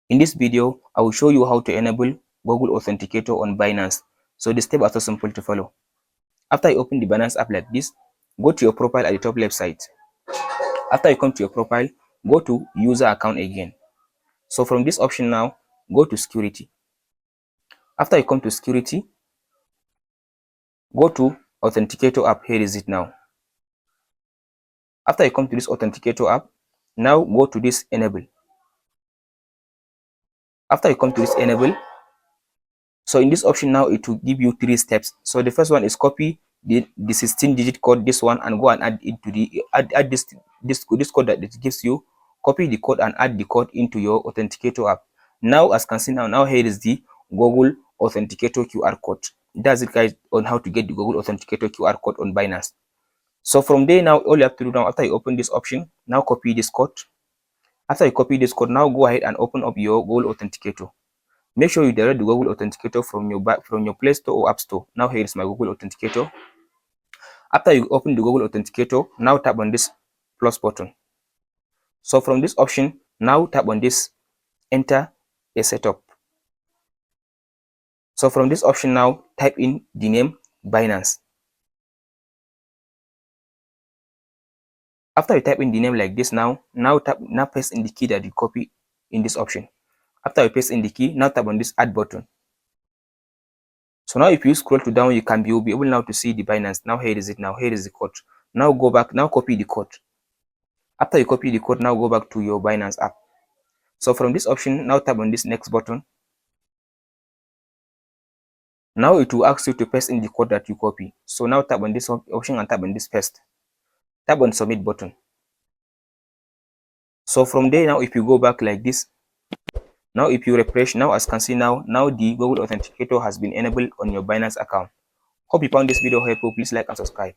In this video, I will show you how to enable Google Authenticator on Binance. So the steps are so simple to follow. After you open the Binance app like this, go to your profile at the top left side. After you come to your profile, go to user account again. So from this option now, go to security. After you come to security, go to Authenticator app. Here is it now. After you come to this Authenticator app, now go to this enable. After you come to this enable, so in this option now, it will give you 3 steps. So the first one is copy the 16-digit code, this one, and go and add into the add this code that it gives you. Copy the code and add the code into your Authenticator app. Now, as you can see now here is the Google Authenticator QR code. That's it, guys, on how to get the Google Authenticator QR code on Binance. So from there now, all you have to do now, after you open this option, now copy this code. After you copy this code, now go ahead and open up your Google Authenticator. Make sure you download the Google Authenticator from your Play Store or App Store. Now here is my Google Authenticator. After you open the Google Authenticator, now tap on this plus button. So from this option, now tap on this enter a setup. So from this option now, type in the name Binance. After you type in the name like this now paste in the key that you copy in this option. After you paste in the key, now tap on this add button. So now if you scroll to down, you'll be able now to see the Binance. Now here is it now. Here is the code. Now go back, now copy the code. After you copy the code, now go back to your Binance app. So from this option, now tap on this next button. Now it will ask you to paste in the code that you copy. So now tap on this option and tap on this paste. Tap on submit button. So from there now, if you go back like this, now if you refresh, now as you can see now the Google Authenticator has been enabled on your Binance account. Hope you found this video helpful. Please like and subscribe.